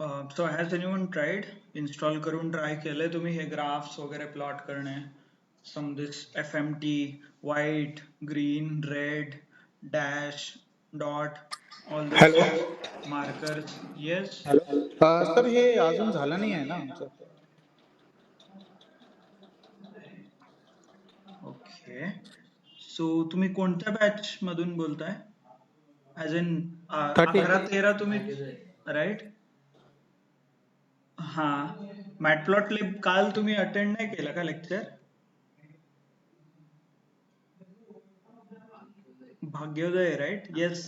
So has anyone tried install करून try केले तुम्ही हे graphs वगैरे plot करणे? Some this FMT, white, green, red, dash, dot, all this hello stuff, markers. Yes. Hello sir हे अजून झालं नाही आहे ना आमचं. Okay. So तुम्ही कोणत्या batch मधून बोलताय? As in 30. 11-13 तुम्ही right? हा. मॅटप्लॉटलिब काल तुम्ही अटेंड नाही केलं का लेक्चर? भाग्योदय राईट? येस.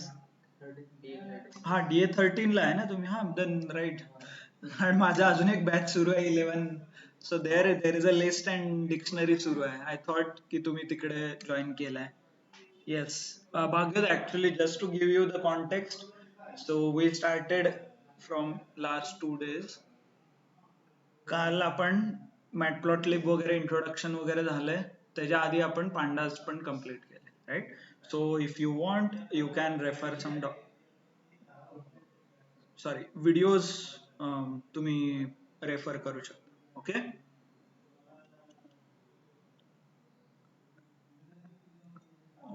हा DA13 ला आहे ना तुम्ही? हा देन राईट. आणि माझा अजून एक बॅच सुरू आहे 11. So there is a list and dictionary सुरू आहे. आय थॉट की तुम्ही तिकडे जॉईन केलाय. Yes, Bhagavad, actually, just to give you the context, so we started from last 2 days. काल आपण मॅटप्लॉटलिब वगैरे इंट्रोडक्शन वगैरे झालंय, त्याच्या आधी आपण पांडास पण कम्प्लीट केले, right? So if you want you can refer some sorry videos तुम्ही रेफर करू शकता. Okay,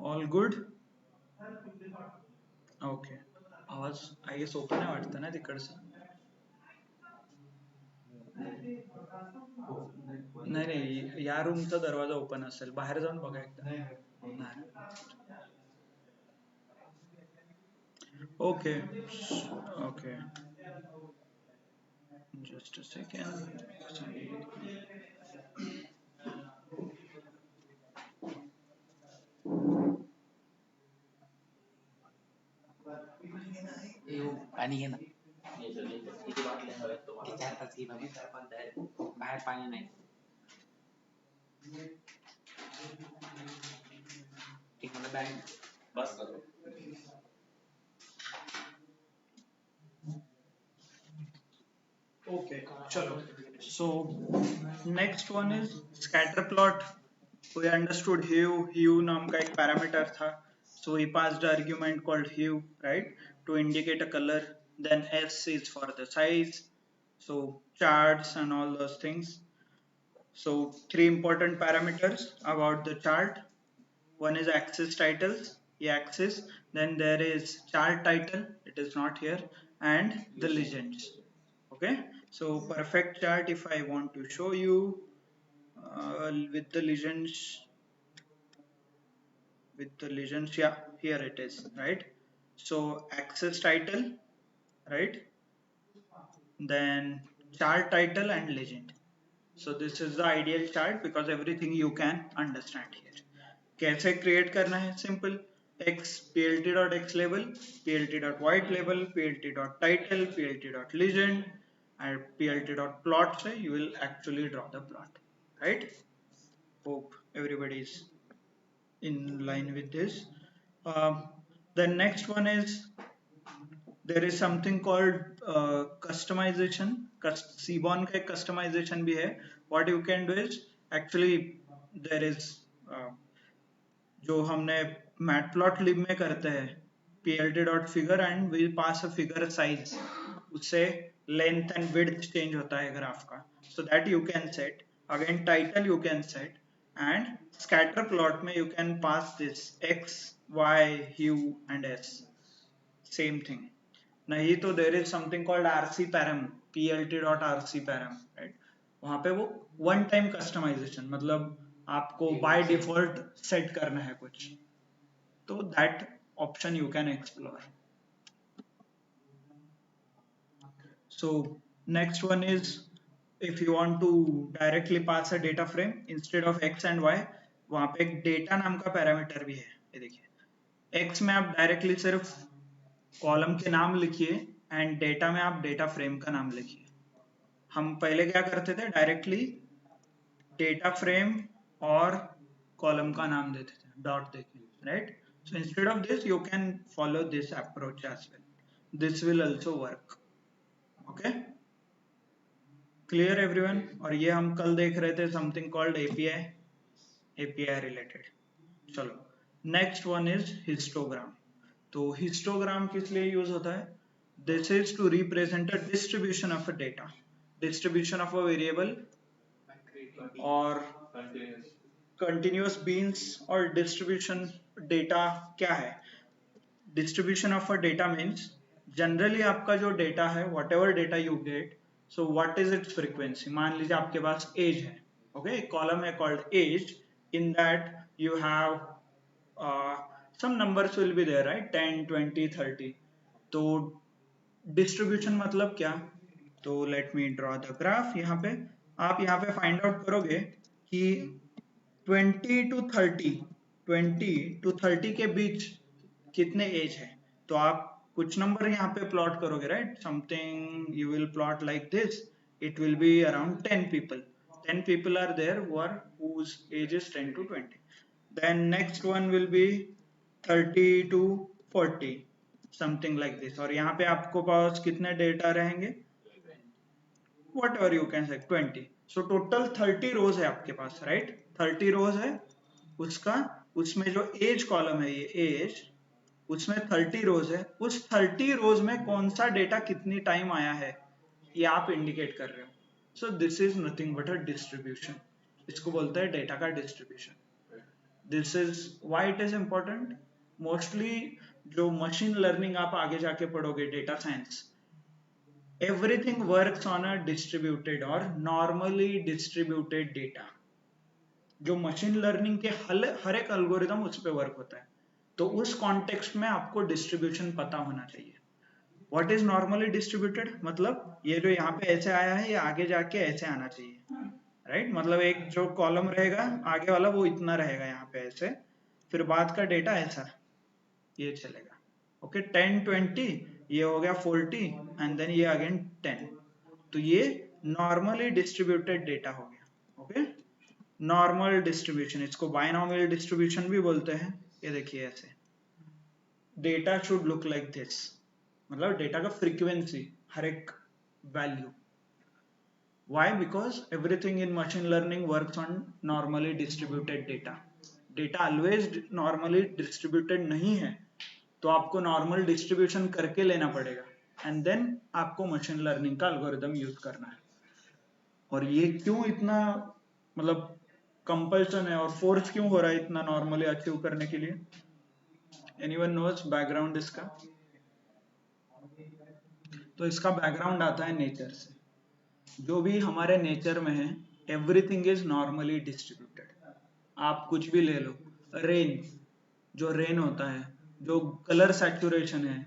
all good. ओके, आवाज आय गेस ओपन आहे वाटतं ना तिकडचं? नाही नाही, या रूमचा दरवाजा ओपन असेल, बाहेर जाऊन बघा एकदा. नाही. Okay okay, just a second. पाणी घे ना. किती बाटल्या हव्यात तुम्हाला? 4-5 घे ना. बाहेर पाणी नाही. ठीक मला बॅग बस करो. Okay, chalo. So next one is scatter plot. We understood hue नाम का एक parameter था. So we passed the argument called hue, right, to indicate a color. Then S is for the size. So charts and all those things. So three important parameters about the chart. One is axis titles, axis. Then there is chart title, it is not here, and the legends. Okay, so perfect chart, if I want to show you with the legends, yeah, here it is, right? So axis title, right, then chart title and legend. So this is the ideal chart because everything you can understand here. कैसे create करना है? Simple. X plt.x label, plt.white label, plt.title, plt.legend, and plt.plot. So you will actually draw the plot, right? Hope everybody is in line with this. The next one is there is something called customization. Seaborn का एक customization भी है. What you can do is actually there is uh, जो हमने matplotlib में करते हैं plt.figure and we pass a figure size, उससे length and width change होता है ग्राफ का. So that you can set. Again title you can set, and scatter plot में you can pass this x, y, hue and s. Same thing. नहीं तो there is something called rc param, plt.rc param, right? वहां पे वो one time customization, मतलब आपको by default set करना है कुछ, तो that option you can explore. So next one is if you want to directly pass a data frame instead of x and y, वहां पे एक डेटा नाम का पैरामीटर भी है. ये देखिए, x में आप डायरेक्टली सिर्फ कॉलम के नाम लिखिए एंड डेटा में आप डेटा फ्रेम का नाम लिखिए. हम पहले क्या करते थे, डायरेक्टली डेटा फ्रेम और कॉलम का नाम देते थे डॉट देके, right? So instead of this you can follow this approach as well. This will also work. Okay, clear everyone? और ये हम कल देख रहे थे something called API related. चलो, next one is histogram. तो हिस्टोग्राम किस लिए यूज होता है? This is to represent a distribution of a data, distribution of a variable और continuous beans और distribution data क्या है? Distribution of a data means generally आपका जो data है whatever data you get, so what is its frequency? मान लीजिए आपके पास age है, okay, एक column है called age, in that you have uh, some numbers will be there, right? 10, 20, 30. तो डिस्ट्रीब्यूशन मतलब क्या? तो let me draw the graph. यहाँ पे आप यहाँ पे फाइंड आउट करोगे कि 20 टू 30, 20 टू 30 के बीच कितने एज है। तो आप कुछ नंबर यहाँ पे प्लॉट करोगे, right? Something you will plot like this, it will be around 10 people. 10 people are there whose age is 10 to 20. Then next one will be 30 to 40, something like this. और यहाँ पे आपको पास कितने डेटा रहेंगे? What ever you can say 20। So total 30 रोज है आपके पास, right? 30 रोज है उसका, उसमें जो एज कॉलम है ये एज, उसमें 30 रोज है, उस 30 रोज में कौन सा डेटा कितनी टाइम आया है ये आप इंडिकेट कर रहे हो। So this is nothing but a distribution, इसको बोलते हैं डेटा का distribution. This is why it is important. Mostly जो मशीन लर्निंग आप आगे जाके पढ़ोगे, data science, everything works on a distributed और नॉर्मली डिस्ट्रीब्यूटेड डेटा। जो मशीन लर्निंग के हर एक एल्गोरिदम उस पर वर्क होता है। तो उस कॉन्टेक्स्ट में आपको डिस्ट्रीब्यूशन पता होना चाहिए। व्हाट इज नॉर्मली डिस्ट्रीब्यूटेड मतलब ये जो यहाँ पे ऐसे आया है ये आगे जाके ऐसे आना चाहिए, राइट? मतलब एक जो कॉलम रहेगा आगे वाला वो इतना रहेगा यहाँ पे ऐसे, फिर बाद का डेटा ऐसा ये चलेगा। ओके, 10 20 ये हो गया 40 एंड देन ये अगेन 10। तो ये नॉर्मली डिस्ट्रीब्यूटेड डेटा हो गया। ओके, नॉर्मल डिस्ट्रीब्यूशन, इसको बायनॉमियल डिस्ट्रीब्यूशन भी बोलते हैं। ये देखिए ऐसे data should look like this, मतलब डेटा का फ्रीक्वेंसी हर एक value. Why? Because everything in machine learning works on normally distributed data. Data always normally distributed नहीं है, तो आपको नॉर्मल डिस्ट्रीब्यूशन करके लेना पड़ेगा एंड देन आपको मशीन लर्निंग का एल्गोरिदम यूज करना है। और ये क्यों इतना मतलब कंपल्सन है और फोर्स क्यों हो रहा है इतना नॉर्मली अचीव करने के लिए? एनीवन नोज बैकग्राउंड इसका? तो इसका बैकग्राउंड आता है नेचर से। जो भी हमारे नेचर में है एवरीथिंग इज नॉर्मली डिस्ट्रीब्यूटेड। आप कुछ भी ले लो, रेन, जो रेन होता है, जो कलर सैचुरेशन है,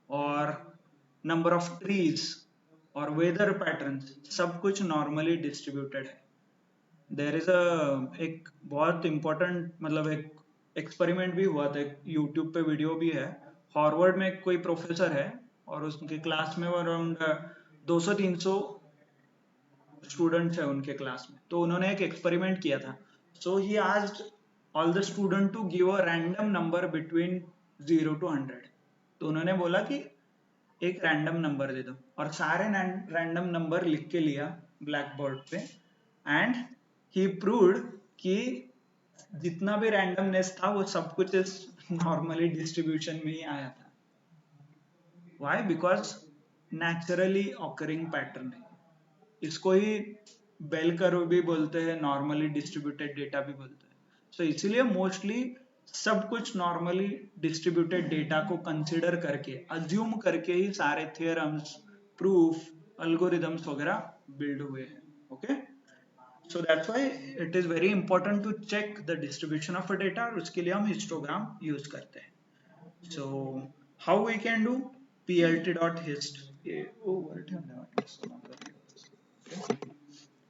और नंबर ऑफ ट्रीज और वेदर पैटर्न्स, सब कुछ नॉर्मली डिस्ट्रीब्यूटेड है। देयर इज एक बहुत इंपॉर्टेंट मतलब एक एक्सपेरिमेंट भी हुआ था, यूट्यूब पे वीडियो भी है। हार्वर्ड में कोई प्रोफेसर है और उसके क्लास में अराउंड 200-300 स्टूडेंट्स है उनके क्लास में। तो उन्होंने एक एक्सपेरिमेंट किया था। So he asked all the student to give a random number between 0 to 100। तो उन्होंने बोला कि एक रैंडम नंबर दे दो, और सारे रैंडम नंबर लिख के लिया ब्लैक बोर्ड पे, एंड ही प्रूव्ड कि जितना भी रैंडमनेस था वो सब कुछ इस नॉर्मली डिस्ट्रीब्यूशन में ही आया था। Why? Because naturally occurring pattern है। इसको ही बेल कर्व भी बोलते हैं, नॉर्मली डिस्ट्रीब्यूटेड डेटा भी बोलते हैं। सो इसीलिए मोस्टली सब कुछ नॉर्मली डिस्ट्रीब्यूटेड डेटा को कंसिडर करके, अज्यूम करके ही सारे थ्योरम्स, प्रूफ, एल्गोरिदम्स वगैरह बिल्ड हुए हैं। Okay, so that's why it is very important to check the distribution of a data, और उसके लिए हम हिस्टोग्राम यूज करते हैं। So how we can do plt.hist।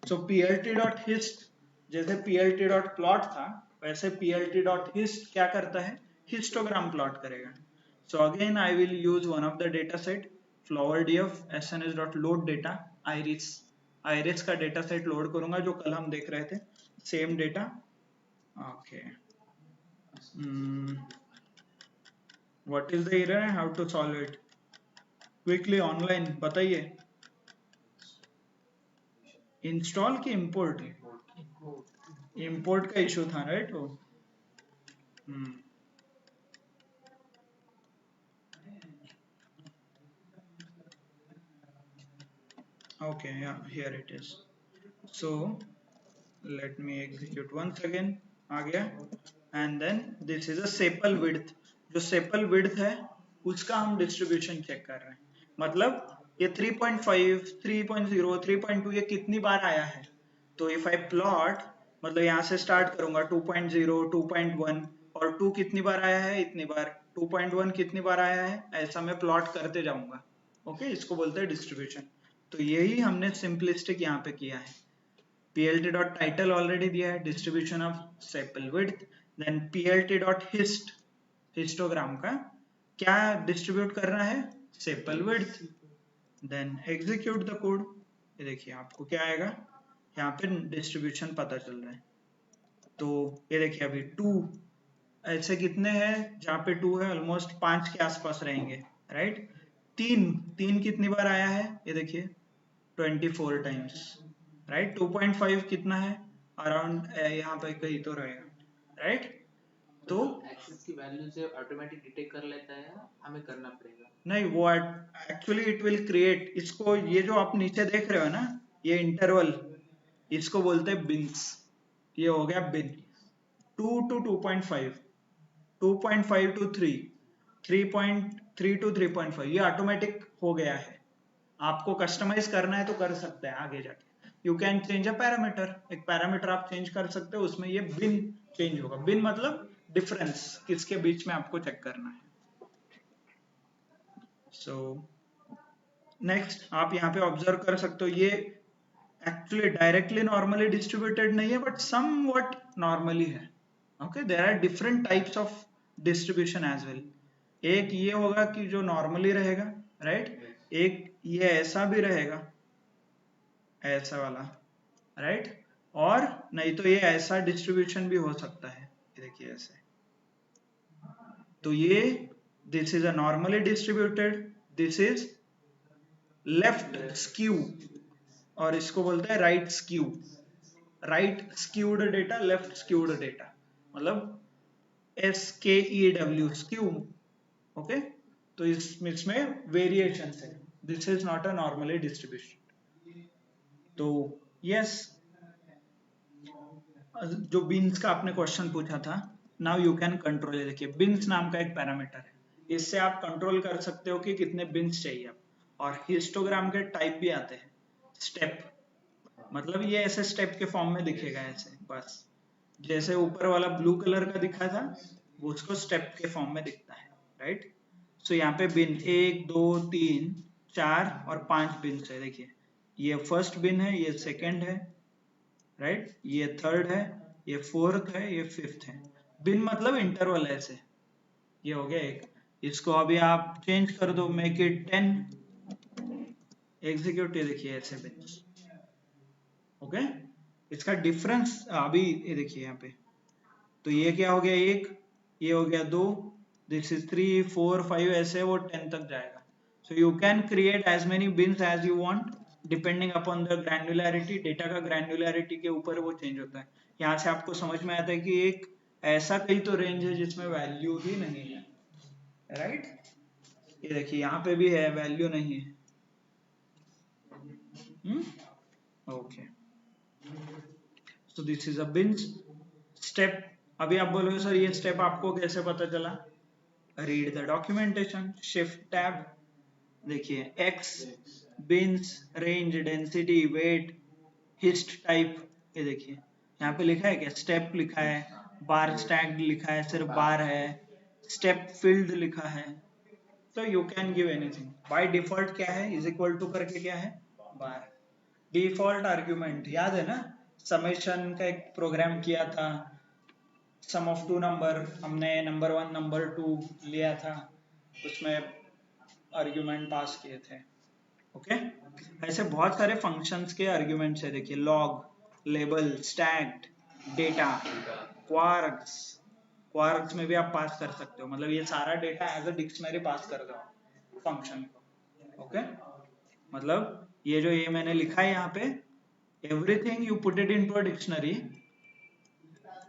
So plt.hist जैसे plt.plot था, वैसे plt.hist क्या करता है? हिस्टोग्राम प्लॉट करेगा। So again I will use one of the data set flowerdf sns.load data iris। iris का डेटा सेट लोड करूंगा जो कल हम देख रहे थे, same data. Okay, what is the error and how to solve it? Quickly online बताइए। Install की इंपोर्ट? इंपोर्ट का इशू था, राइट? वो Okay, yeah, here it is. So let me execute once again. आ गया. And then this is a sepal width. जो sepal width है उसका हम distribution check कर रहे हैं. मतलब ये 3.5, 3.0, 3.2 ये कितनी बार आया है. तो if I plot, मतलब यहाँ से start करूंगा 2.0, 2.1 और 2 कितनी बार आया है इतनी बार, 2.1 कितनी बार आया है, ऐसा मैं प्लॉट करते जाऊंगा. ओके, इसको बोलते हैं डिस्ट्रीब्यूशन. तो यही हमने सिंपलिस्टिक यहाँ पे किया है. plt dot title ऑलरेडी दिया है, distribution of sepal width. Then plt dot hist, histogram का क्या डिस्ट्रीब्यूट करना है, sepal width. Then execute the code. ये देखिए आपको क्या आएगा, यहाँ पे डिस्ट्रीब्यूशन पता चल रहा है. तो ये देखिए अभी 2 ऐसे कितने हैं जहाँ पे 2 है, ऑलमोस्ट 5 के आसपास रहेंगे, राइट. 3 कितनी बार आया है, ये देखिए 24 टाइम्स, राइट. 2.5 कितना है, अराउंड यहाँ पे कहीं तो रहेगा, राइट. तो एक्सेस की वैल्यू से ऑटोमेटिक डिटेक्ट कर लेता है या हमें करना पड़ेगा? नहीं, वो एक्चुअली इट विल क्रिएट इसको. ये जो आप नीचे देख रहे हो ना, ये इंटरवल, इसको बोलते हैं बिन्स. ये हो गया बिन. 2 to 2.5, 2.5 to 3, 3.3 to 3.5 ये ऑटोमेटिक हो गया है. आपको कस्टमाइज करना है तो कर सकते हैं आगे जाके. You can change a parameter, एक पैरामीटर आप चेंज कर सकते हो, उसमें ये बिन चेंज होगा. बिन मतलब डिफरेंस, किसके बीच में आपको चेक करना है. सो नेक्स्ट आप यहाँ पे ऑब्जर्व कर सकते हो, ये एक्चुअली डायरेक्टली नॉर्मली डिस्ट्रीब्यूटेड नहीं है बट समवट नॉर्मली है. Okay, there are different types of distribution as well. एक ये होगा कि जो नॉर्मली रहेगा, राइट. एक ये ऐसा भी रहेगा, ऐसा वाला, राइट. और नहीं तो ये ऐसा डिस्ट्रीब्यूशन भी हो सकता है, ये देखिए ऐसे. तो ये this is a normally distributed, this is left skew, और इसको बोलते हैं right skew. Right skewed data, left skewed data, मतलब SKEW स्क्यू. ओके, तो इसमें वेरिएशन है. This is not a normally distribution. तो यस, जो बिन्स का आपने क्वेश्चन पूछा था, नाउ यू कैन कंट्रोल. ये देखिए बिन्स नाम का एक पैरामीटर है, इससे आप कंट्रोल कर सकते हो कि कितने बिन्स चाहिए आप. और हिस्टोग्राम के टाइप भी आते हैं, स्टेप, मतलब ये ऐसे स्टेप के फॉर्म में दिखेगा ऐसे, बस जैसे ऊपर वाला ब्लू कलर का दिखा था वो उसको स्टेप के फॉर्म में दिखता है, राइट. सो यहाँ पे बिन 1, 2, 3, 4 और 5 बिन है. देखिए ये फर्स्ट बिन है, ये सेकंड है, राइट. ये थर्ड है, ये फोर्थ है, ये फिफ्थ है. बिन मतलब इंटरवल ऐसे. ये हो गया एक. इसको अभी आप चेंज कर दो, मेक इट 10, एग्जीक्यूट. ये देखिए ऐसे बिन. ओके, इसका डिफरेंस अभी ये देखिए यहाँ पे. तो ये क्या हो गया, एक, ये हो गया 2, दिस इज 3, 4, 5, ऐसे वो 10 तक जाएगा. So you can create as many bins as you want depending upon the granularity. Data का ग्रैन्युलैरिटी के ऊपर वो चेंज होता है. यहाँ से आपको समझ में आता है कि एक ऐसा कहीं तो रेंज है जिसमें वैल्यू ही नहीं है, राइट. ये देखिए यहाँ पे भी है, वैल्यू नहीं है. Okay, so this is a beans step. अभी आप बोलोगे सर ये स्टेप आपको कैसे पता चला, read the documentation, shift tab. देखिए x, bins, range, density, weight, hist type. ये देखिए यहाँ पे लिखा है क्या, स्टेप लिखा है, बार स्टैक्ड लिखा है, सिर्फ बार है, स्टेप फील्ड लिखा है. तो you can give anything. Bye default क्या है, इज इक्वल टू करके क्या है, बार. डिफॉल्ट आर्ग्यूमेंट याद है ना, समेशन का एक प्रोग्राम किया था, सम ऑफ टू नंबर, हमने नंबर 1 नंबर 2 लिया था, उसमें आर्ग्यूमेंट पास किए थे. ओके, ऐसे बहुत सारे फंक्शंस के आर्ग्यूमेंट्स है. देखिए log, label, stacked, data, quarks. Quarks में भी आप पास कर सकते हो, मतलब ये सारा डेटा एज अ डिक्शनरी पास कर दो फंक्शन को. ओके, मतलब ये जो ये मैंने लिखा है यहाँ पे, everything you put it into a dictionary,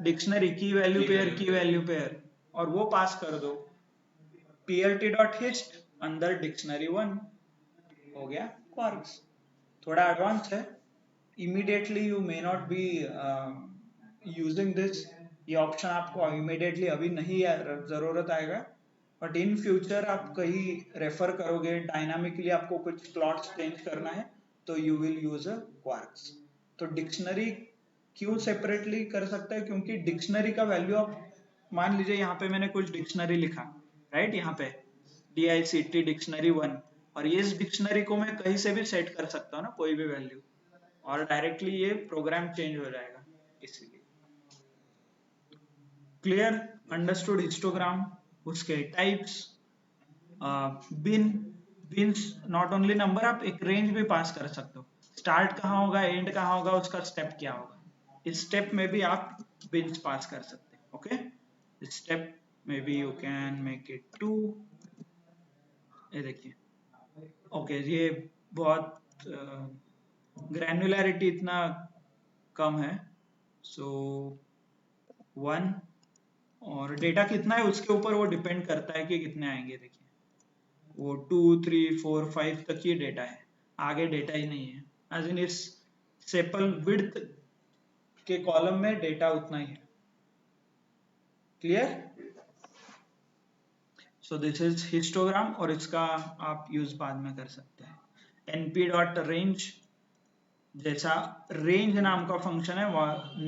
dictionary की वैल्यू पेयर, और वो पास कर दो. plt.hist अंदर डिक्शनरी 1 हो गया क्वार्क्स. थोड़ा एडवांस है. Immediately you may not be using this. ये ऑप्शन आपको इमीडिएटली अभी नहीं जरूरत आएगा, बट इन फ्यूचर आप कहीं रेफर करोगे, डायनामिकली आपको कुछ प्लॉट्स चेंज करना है, तो you will use a quarks. तो डिक्शनरी क्यों सेपरेटली कर सकते हैं, क्योंकि डिक्शनरी का वैल्यू आप मान लीजिए यहाँ पे मैंने कुछ डिक्शनरी लिखा, राइट, यहाँ पे DICT डिक्शनरी 1, और ये इस डिक्शनरी को मैं कहीं से भी सेट कर सकता हूँ ना, कोई भी वैल्यू, और डायरेक्टली ये प्रोग्राम चेंज हो जाएगा. इसलिए क्लियर, अंडरस्टूड. हिस्टोग्राम, उसके types, bin, bins not only number, आप एक रेंज भी पास कर सकते हो. स्टार्ट कहाँ होगा, एंड कहाँ होगा, उसका स्टेप क्या होगा, इस स्टेप में भी आप बिन्स पास कर सकते हैं. ओके, स्टेप में भी यू कैन मेक इट 2. ये देखिए, ओके, ये बहुत ग्रैन्युलैरिटी इतना कम है. सो 1, और डेटा कितना है उसके ऊपर वो डिपेंड करता है कि कितने आएंगे. देखिए, वो 2, 3, 4, 5 तक ये डेटा है, आगे डेटा ही नहीं है. एज इन इस सेपल विड्थ के कॉलम में डेटा उतना ही है. Clear. So this is histogram, और इसका आप यूज बाद में कर सकते हैं. np.range, जैसा रेंज नाम का फंक्शन है,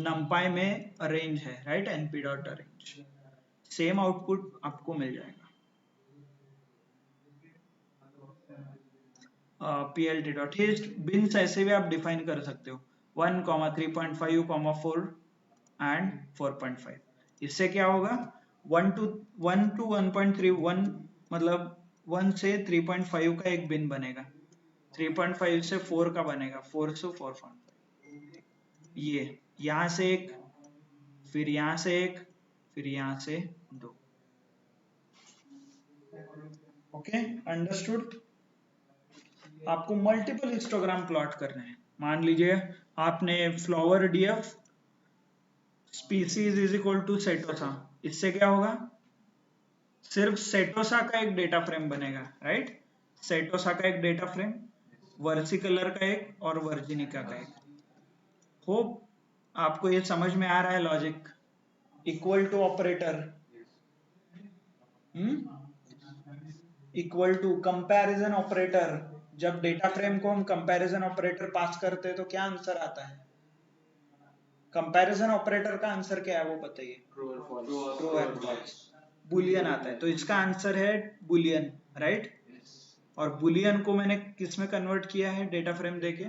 नंपाई में रेंज है, राइट. np.range, सेम आउटपुट आपको मिल जाएगा. plt.hist, बिन्स ऐसे भी आप डिफाइन कर सकते हो, 1, 3.5, 4 एंड 4.5. इससे क्या होगा, 1 to 1.3, 1 मतलब 1 से 3.5 का एक बिन बनेगा, 3.5 से 4 का बनेगा, 4 से 4.5. ये यहाँ से एक, फिर यहाँ से एक, फिर यहाँ से 2. Okay, understood. आपको मल्टीपल हिस्टोग्राम प्लॉट करने हैं. मान लीजिए आपने flower DF species is equal to setosa, इससे क्या होगा, सिर्फ सेटोसा का एक डेटा फ्रेम बनेगा, राइट. सेटोसा का एक डेटा फ्रेम, वर्सिकलर का एक, और वर्जिनिका का एक. होप आपको ये समझ में आ रहा है logic. Equal to operator, equal to comparison operator. जब डेटा फ्रेम को हम कंपैरिजन ऑपरेटर पास करते हैं तो क्या आंसर आता है, कंपैरिजन ऑपरेटर का आंसर क्या है वो बताइए. True and false. बुलियन आता है, तो इसका आंसर है बुलियन, राइट. और बुलियन को मैंने किस में कन्वर्ट किया है, डेटा फ्रेम देके,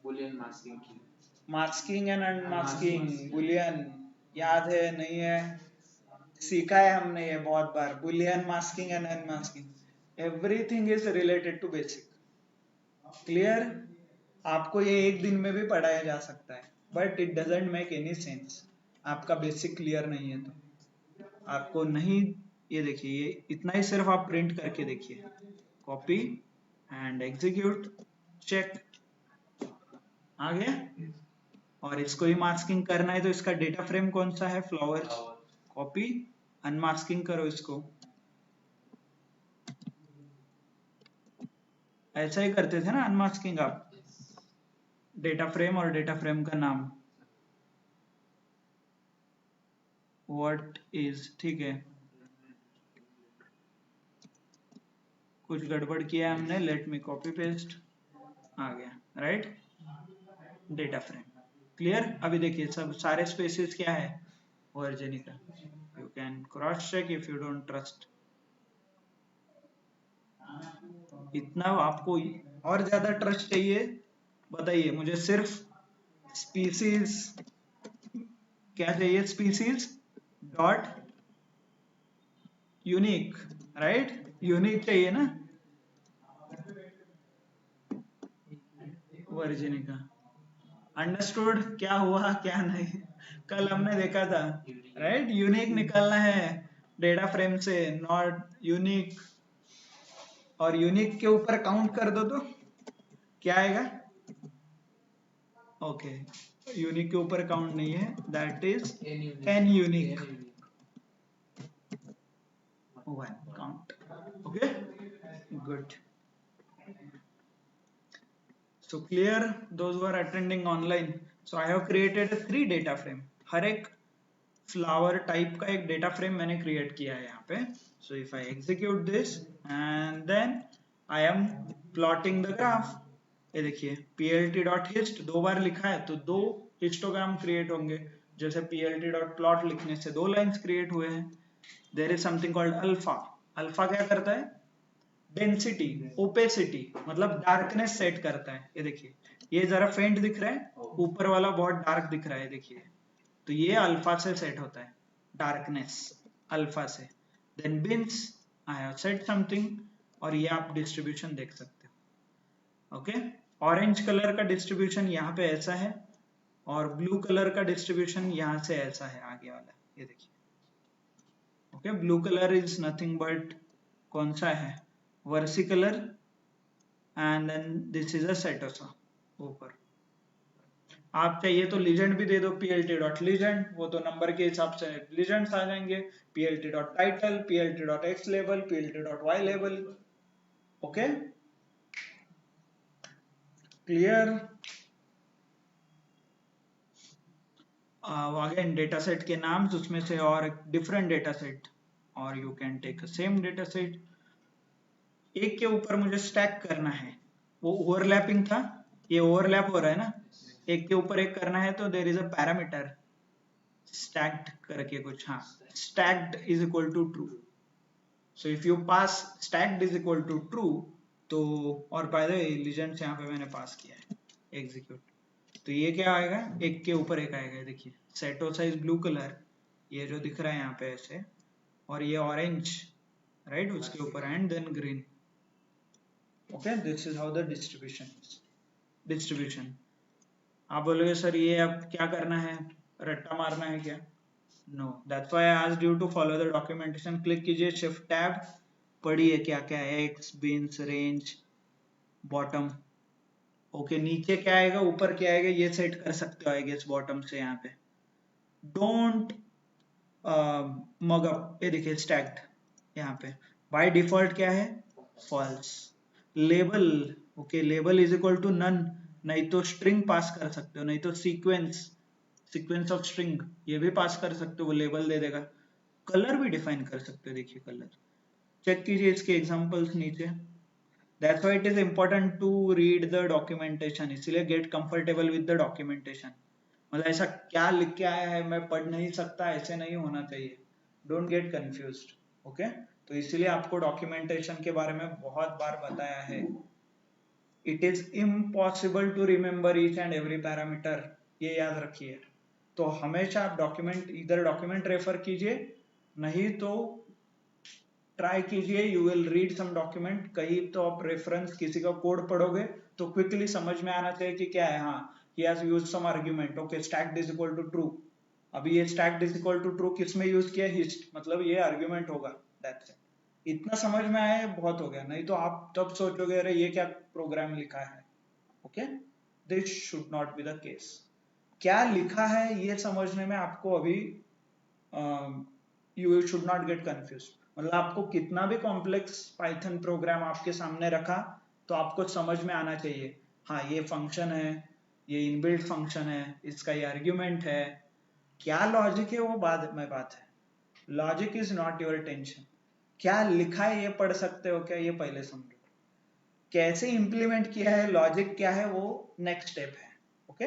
बुलियन मास्किंग की. Masking and unmasking. बुलियन याद है नहीं है, सीखा है हमने ये बहुत बार. Boolean, masking and unmasking, everything is related to basic. Clear. आपको ये एक दिन में भी पढ़ाया जा सकता है, but it doesn't make any sense. आपका बेसिक क्लियर नहीं है तो आपको नहीं. ये देखिए, ये इतना ही सिर्फ आप प्रिंट करके देखिए, कॉपी एंड एग्जीक्यूट, चेक, आ गया. और इसको ही मास्किंग करना है तो इसका डेटा फ्रेम कौन सा है, फ्लावर्स. कॉपी, अनमास्किंग करो इसको. ऐसा ही करते थे ना अनमास्किंग आप, डेटा फ्रेम और डेटा फ्रेम का नाम व्हाट इज. ठीक है, कुछ गड़बड़ किया हमने, लेट मी कॉपी पेस्ट, आ गया, राइट. Data frame clear. अभी देखिए सब सारे स्पेसेस क्या है, virginica. You can cross check if you don't trust. इतना आपको और ज्यादा ट्रस्ट चाहिए, बताइए मुझे. सिर्फ स्पीसीज, क्या चाहिए, species dot unique, right. Unique चाहिए ना, वर्जिनिका. अंडरस्टूड क्या हुआ क्या नहीं, कल हमने देखा था, राइट. यूनिक निकालना है डेटा फ्रेम से, नॉट यूनिक. और यूनिक के ऊपर काउंट कर दो तो क्या आएगा, ओके. यूनिक के ऊपर काउंट नहीं है, that is an unique, one count. Okay, good. So clear those who are attending online. So I have created a 3 data frame. हर एक फ्लावर टाइप का एक डेटा फ्रेम मैंने क्रिएट किया है यहाँ पे. So if I execute this and then I am plotting the graph. ये देखिए plt.hist 2 बार लिखा है तो 2 हिस्टोग्राम क्रिएट होंगे. जैसे plt.plot लिखने से 2 लाइंस क्रिएट हुए हैं. There is something called alpha. Alpha क्या करता है? डेंसिटी, ओपेसिटी मतलब डार्कनेस सेट करता है. ये देखिए ये जरा फेंट दिख रहा है, ऊपर वाला बहुत डार्क दिख रहा है. देखिए तो ये अल्फा से सेट होता है, डार्कनेस अल्फा से. Then bins I have set something और ये आप डिस्ट्रीब्यूशन देख सकते हो. ओके, ऑरेंज कलर का डिस्ट्रीब्यूशन यहाँ पे ऐसा है और ब्लू कलर का डिस्ट्रीब्यूशन यहाँ से ऐसा है आगे वाला. ये देखिए. Okay, blue colour is nothing but कौन सा है? Versicolor and then this is a setosa ऊपर. आप चाहिए तो लीजेंड भी दे दो, plt.legend, वो तो नंबर के हिसाब से लीजेंड्स आ जाएंगे. plt.title, plt.xlabel, plt.ylabel. Okay, clear. Again data set के नाम उसमें से और डिफरेंट डेटा सेट और you can take same data set. एक के ऊपर मुझे स्टैक करना है, वो ओवरलैपिंग था, ये ओवरलैप हो रहा है ना, एक के ऊपर एक करना है तो there is a parameter stacked करके कुछ. हाँ, stacked is equal to true. So if you pass stacked is equal to true तो, और बाय द वे लीजेंड्स यहाँ पे मैंने पास किया है, एग्जीक्यूट. तो ये क्या आएगा? एक के ऊपर एक आएगा. देखिए सेटोसा इज ब्लू कलर, ये जो दिख रहा है यहाँ पे ऐसे, और ये ऑरेंज राइट उसके ऊपर, and then green. Okay, this is how the distribution. आप बोलोगे सर ये अब क्या करना है, रट्टा मारना है क्या? No, that's why I asked you to follow the documentation. Click कीजिए, शिफ्ट टैब, पढ़िए क्या क्या है, x, bins, range, bottom. Okay, नीचे क्या आएगा ऊपर क्या आएगा ये सेट कर सकते हो आई गेस बॉटम से. यहाँ पे डोंट मग अप, ये देखिए स्टैक्ड. यहाँ पे बाय डिफॉल्ट क्या है? False. Label, okay, label is equal to none, नहीं तो स्ट्रिंग पास कर सकते हो, नहीं तो सीक्वेंस ऑफ स्ट्रिंग ये भी पास कर सकते हो, वो लेबल दे देगा. कलर भी डिफाइन कर सकते हो. देखिए कलर चेक कीजिए इसके एग्जांपल्स नीचे. That's why it is important to read the documentation. इसलिए get comfortable with the documentation. मतलब ऐसा क्या लिख के आया है मैं पढ़ नहीं सकता, ऐसे नहीं होना चाहिए. Don't get confused. ओके, तो इसलिए आपको डॉक्यूमेंटेशन के बारे में बहुत बार बताया है. It is impossible to remember each and every parameter, ये याद रखिए. तो हमेशा आप इधर डॉक्यूमेंट रेफर कीजिए, नहीं तो ट्राई कीजिए you will read some document. कहीं तो आप रेफरेंस किसी का कोड पढ़ोगे तो क्विकली समझ में आना चाहिए कि क्या है. हाँ, he has used some argument. Okay, stacked is equal to true. अभी ये stacked is equal to true किस में यूज किया? hist, मतलब ये आर्ग्यूमेंट होगा. That's it. इतना समझ में आया बहुत हो गया, नहीं तो आप तब सोचोगे अरे ये क्या प्रोग्राम लिखा है. Okay, this should not be the case. क्या लिखा है ये समझने में आपको अभी you should not get confuse. मतलब आपको कितना भी कॉम्प्लेक्स पाइथन प्रोग्राम आपके सामने रखा तो आपको समझ में आना चाहिए. हाँ, ये फंक्शन है, ये इनबिल्ट फंक्शन है, इसका ये आर्ग्यूमेंट है, क्या लॉजिक है वो बाद में बात है. Logic is not your tension. क्या लिखा है ये पढ़ सकते हो क्या, ये पहले समझो. कैसे इंप्लीमेंट किया है, लॉजिक क्या है, वो नेक्स्ट स्टेप है. Okay,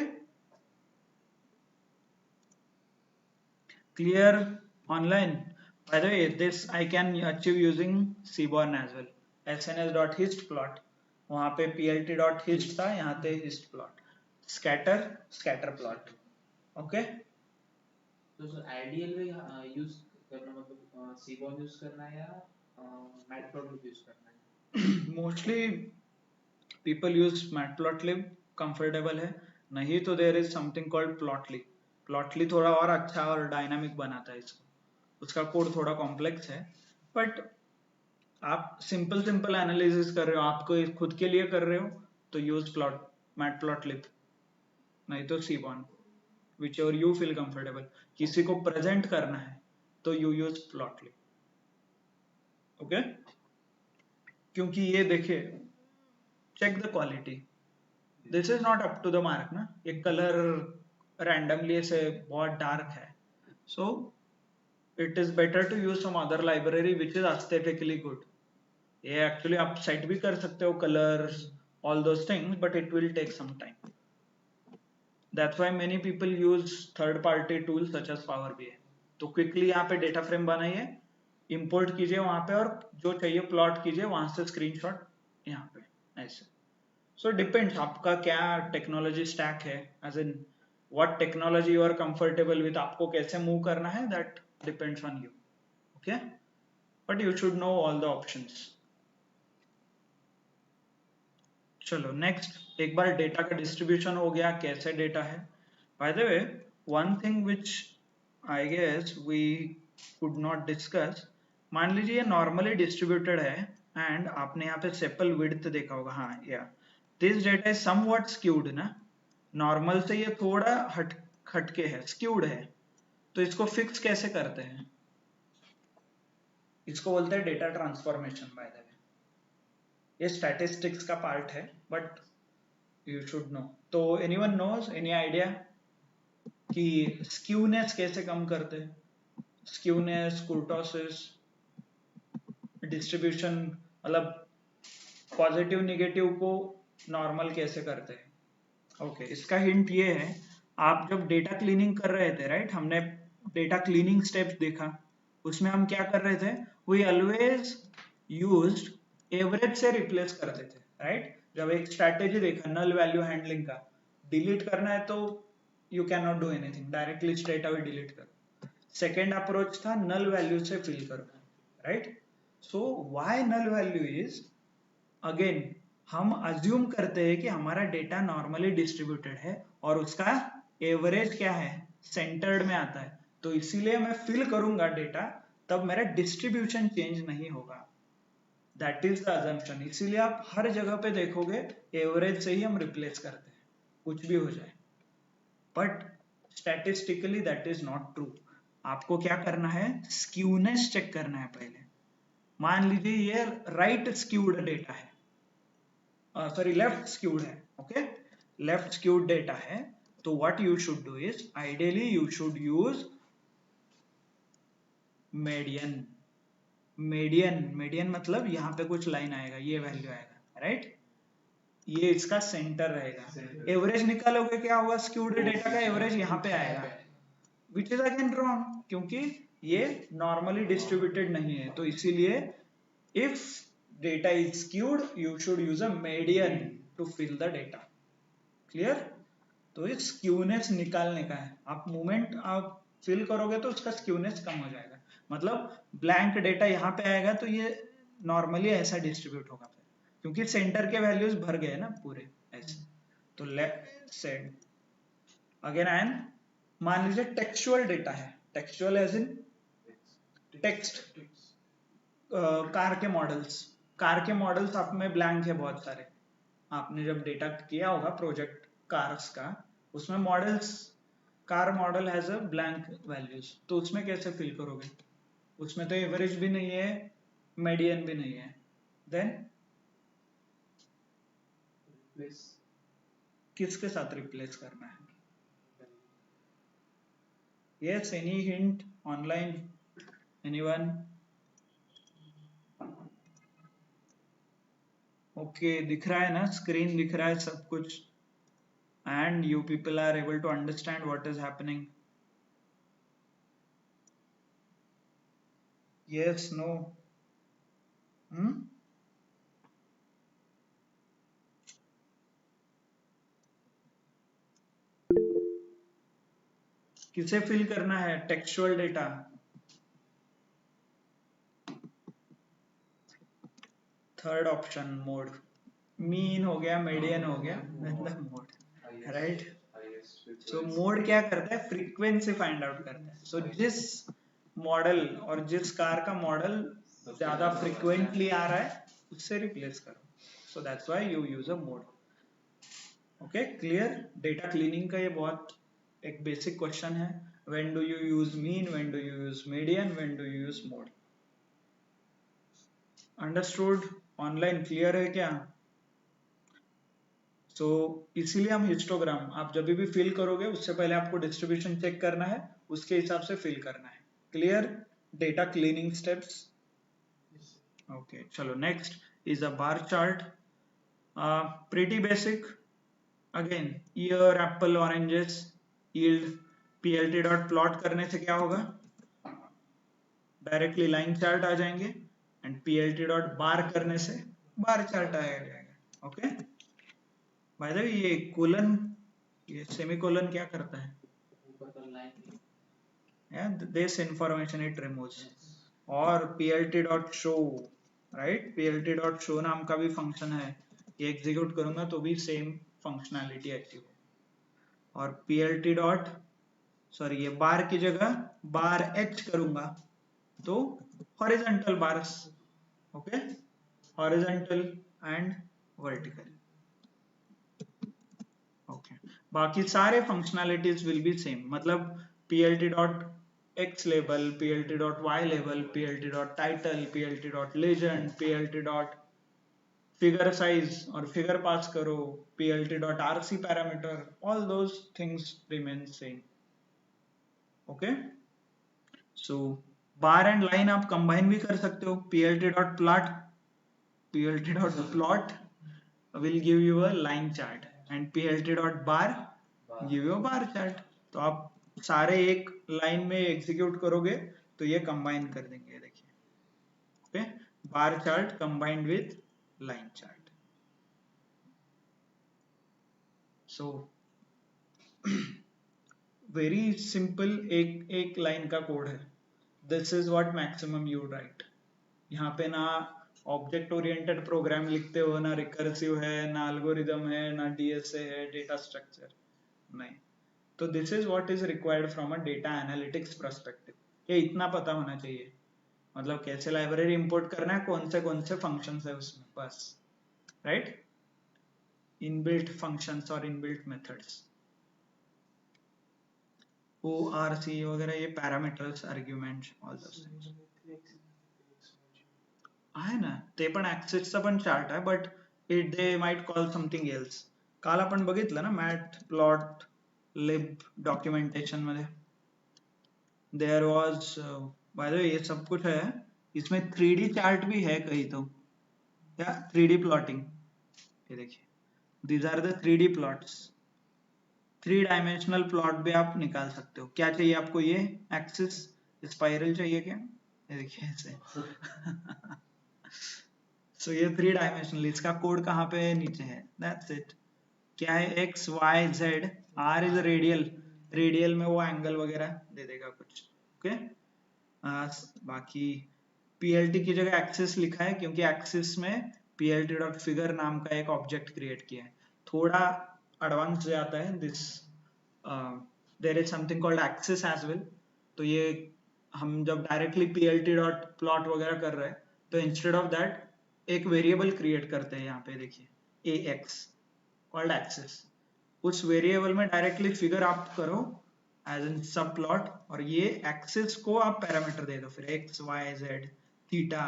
clear online. By the way, this I can achieve using Seaborn as well. sns.histplot, वहां पे plt.hist था, यहाँ पे histplot. Scatter plot. ओके, तो आइडियल वे यूज करना मतलब सीबॉर्न यूज करना है या मैटप्लॉटलिब यूज करना है? Mostly people use matplotlib, comfortable है. नहीं तो there is something called plotly. Plotly थोड़ा और अच्छा और डायनामिक बनाता है इसको. उसका कोड थोड़ा कॉम्प्लेक्स है, बट आप सिंपल एनालिसिस कर रहे हो, आपको खुद के लिए कर रहे हो तो यूज मैटप्लॉटलिब, नहीं तो seaborne, whichever you feel comfortable. किसी को प्रेजेंट करना है तो यू यूज प्लॉटली. ओके, क्योंकि ये देखिए check the quality. This is not up to the mark ना, ये कलर रैंडमली ऐसे बहुत डार्क है, so it is better to use some other library which is aesthetically good. ये एक्चुअली आप सेट भी कर सकते हो colours, all those things, but it will take some time. That's why many people use third party tools such as Power BI. तो quickly यहाँ पे data frame बनाइए, इंपोर्ट कीजिए वहां पे, और जो चाहिए प्लॉट कीजिए, वहां से स्क्रीनशॉट यहाँ पे ऐसे. सो डिपेंड्स आपका क्या टेक्नोलॉजी स्टैक है, as in what technology you are comfortable with, आपको कैसे मूव करना है, that depends on you. Okay, but you should know all the options. चलो नेक्स्ट, एक बार डेटा का डिस्ट्रीब्यूशन हो गया, कैसे डेटा है. By the way, one thing which I guess we could not discuss, मान लीजिए ये नॉर्मली डिस्ट्रीब्यूटेड है एंड आपने यहाँ पे सेपल विड्थ देखा होगा, हाँ या this data is somewhat skewed ना, नॉर्मल से ये थोड़ा हटके है, स्क्यूड है. तो इसको फिक्स कैसे करते हैं, इसको बोलते हैं data transformation. Bye the way, ये स्टैटिस्टिक्स का पार्ट है, बट यू शुड नो. तो एनीवन नोज, एनी आइडिया कि स्क्यूनेस कैसे कम करते हैं, स्क्यूनेस, कुर्टोसिस, डिस्ट्रीब्यूशन, मतलब पॉजिटिव निगेटिव को नॉर्मल कैसे करते हैं. ओके, इसका हिंट ये है, आप जब डेटा क्लीनिंग कर रहे थे, राइट, हमने डेटा क्लीनिंग स्टेप्स देखा, उसमें हम क्या कर रहे थे, वी ऑलवेज यूज्ड एवरेज से रिप्लेस करते थे, राइट. जब एक स्ट्रैटेजी देखा नल वैल्यू हैंडलिंग का, डिलीट करना है तो you can not do anything, directly straight away delete करो. सेकेंड अप्रोच था नल वैल्यू से फिल करो, right. So why null value is, again हम अज्यूम करते हैं कि हमारा डेटा नॉर्मली डिस्ट्रीब्यूटेड है और उसका एवरेज क्या है, सेंटर्ड में आता है, तो इसीलिए मैं फिल करूंगा डेटा, तब मेरा डिस्ट्रीब्यूशन चेंज नहीं होगा. That is the assumption. इसीलिए आप हर जगह पे देखोगे एवरेज से ही हम रिप्लेस करते हैं, कुछ भी हो जाए. But statistically that is not true. आपको क्या करना है, स्क्यूनेस चेक करना है पहले. मान लीजिए ये राइट स्क्यूड डेटा है, सॉरी लेफ्ट स्क्यूड है, ओके, लेफ्ट स्क्यूड डेटा है, तो what you should do is, ideally you should use median. Median मतलब यहाँ पे कुछ लाइन आएगा, ये वैल्यू आएगा, राइट, ये इसका सेंटर रहेगा. एवरेज निकालोगे क्या होगा, स्क्यूड डेटा का एवरेज यहाँ पे आएगा, विच इज अगेन रॉन्ग, क्योंकि ये नॉर्मली डिस्ट्रीब्यूटेड नहीं है. तो इसीलिए if data is skewed you should use a median to fill the data. Clear. तो ये स्क्यूनेस निकालने का है, आप मोमेंट आप फिल करोगे तो उसका स्क्यूनेस कम हो जाएगा. मतलब ब्लैंक डेटा यहाँ पे आएगा तो ये नॉर्मली ऐसा डिस्ट्रीब्यूट होगा फिर, क्योंकि सेंटर के वैल्यूज भर गए ना पूरे ऐसे. तो लेफ्ट साइड अगेन एंड, मान लीजिए टेक्सचुअल डेटा है, textual as in text, car के मॉडल्स आप में ब्लैंक है बहुत सारे. आपने जब डेटा किया होगा प्रोजेक्ट कार्स का, उसमें models, car model has a blank values, तो उसमें कैसे फिल करोगे, उसमें तो एवरेज भी नहीं है, मीडियन भी नहीं है. देन किसके साथ रिप्लेस करना है. Yes, any hint online, anyone. Okay, दिख रहा है ना, स्क्रीन दिख रहा है सब कुछ, and you people are able to understand what is happening. Yes, no. hmm? किसे फिल करना है textual data, third option mode. Mean हो गया, मीडियन हो गया, मोड, राइट. सो मोड क्या करता है, फ्रीक्वेंसी फाइंड आउट करता है. सो जिस मॉडल और जिस कार का मॉडल ज्यादा फ्रीक्वेंटली आ रहा है उससे रिप्लेस करो. सो that's why you use a mode. Okay, clear. Data cleaning का ये बहुत एक बेसिक क्वेश्चन है. When do you use mean, when do you use median, when do you use mode. Understood. Online clear है क्या. सो इसीलिए हम हिस्टोग्राम, आप जब भी फिल करोगे उससे पहले आपको डिस्ट्रीब्यूशन चेक करना है, उसके हिसाब से फिल करना है। Clear? Data cleaning steps. Okay चलो, next is a bar chart. Pretty basic. Again year, apple, oranges, yield, PLT dot plot करने से क्या होगा, डायरेक्टली लाइन चार्ट आ जाएंगे, एंड पीएलटी डॉट बार करने से बार चार्ट आ जाएगा। ओके, बाय द वे ये कोलन, ये सेमीकोलन क्या करता है? ऊपर का line. This information it removes. और plt dot show, right, plt dot show नाम का भी फंक्शन है, ये एग्जीक्यूट करूंगा तो भी सेम फंक्शनैलिटी एक्टिव हो। और plt डॉट, सॉरी ये बार की जगह बार h करूंगा तो horizontal bars, okay, horizontal and vertical. Okay, बाकी सारे फंक्शनैलिटीज विल बी सेम, मतलब plt dot x label, plt dot y label, plt dot title, plt dot legend, plt dot figure size और figure पास करो, plt dot rc parameter, all those things remain same. Okay, so bar and line आप combine भी कर सकते हो, plt dot plot, plt dot plot will give you a line chart and plt dot bar give you a bar chart। तो आप सारे एक line में एग्जीक्यूट करोगे तो ये कंबाइन कर देंगे, देखिए, okay, bar chart combined with line chart. So very simple, एक लाइन का कोड है। This is what maximum you right. यहाँ पे ना ऑब्जेक्ट ओरिएंटेड प्रोग्राम लिखते हो, ना रिकर्सिव है, ना एल्गोरिदम है, ना डीएसए है, डेटा स्ट्रक्चर नहीं। तो this is what is required from a data analytics perspective. ये इतना पता होना चाहिए, मतलब कैसे लाइब्रेरी इंपोर्ट करना है, कौन से फंक्शंस है उसमें, बस, राइट, इनबिल्ट फंक्शंस और इनबिल्ट मेथड्स, ORC वगैरह, ये parameters, arguments, all those things आहे ना, ते पण ऍक्सेसचा पण चार्ट आहे, but it they might call something else. काल आपण बघितलं ना मॅट प्लॉट लिब डॉक्युमेंटेशन मध्ये, there was, by the way ये सब कुछ है, इसमें 3D चार्ट भी है कहीं तो, क्या 3D प्लॉटिंग, ये देखिए, these are the 3D plots, 3 dimensional plot भी आप निकाल सकते हो। क्या चाहिए आपको, ये एक्सिस स्पाइरल चाहिए क्या, ये देखिए ऐसे सो ये 3 डायमेंशनल, इसका कोड कहाँ पे है, नीचे है, दैट्स इट। क्या है, x y z, r is radial, radial में वो एंगल वगैरह दे देगा कुछ, ओके। बाकी पीएलटी की जगह एक्सिस लिखा है क्योंकि एक्सिस में पीएलटी डॉट फिगर नाम का एक ऑब्जेक्ट क्रिएट किया है, थोड़ा एडवांस जाता है this, there is something called axis as well. तो ये हम जब डायरेक्टली पीएलटी डॉट प्लॉट वगैरह कर रहे हैं तो इंस्टेड ऑफ दैट एक वेरिएबल क्रिएट करते हैं, यहाँ पे देखिए ए एक्स कॉल्ड एक्सिस, उस वेरिएबल में डायरेक्टली फिगर आप करो एज इन सब प्लॉट, और ये एक्सिस को आप पैरामीटर दे दो, फिर एक्स वाई जेड थीटा,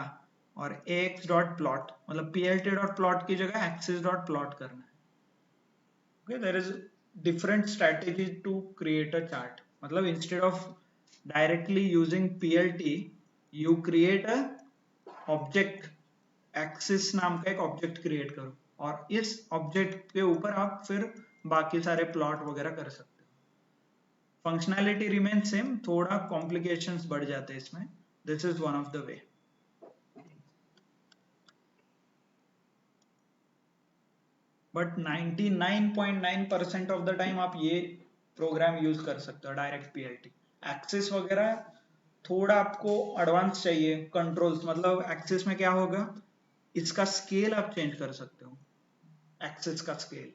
और ए एक्स डॉट प्लॉट, मतलब पीएलटी डॉट प्लॉट की जगह एक्सिस डॉट प्लॉट करना है। Okay, there is different strategy to create a chart, मतलब instead of directly using PLT you create a object, axis नाम का एक ऑब्जेक्ट क्रिएट करो, और इस ऑब्जेक्ट के ऊपर आप फिर बाकी सारे प्लॉट वगैरह कर सकते हो। फंक्शनैलिटी रिमेन सेम, थोड़ा कॉम्प्लिकेशंस बढ़ जाते हैं इसमें, this is one of the way. But 99.9% of the time आप ये प्रोग्राम यूज कर सकते हो, डायरेक्ट पीएलटी। एक्सिस वगैरह थोड़ा आपको एडवांस चाहिए कंट्रोल्स, मतलब एक्सिस में क्या होगा, इसका स्केल आप चेंज कर सकते हो, एक्सिस का स्केल,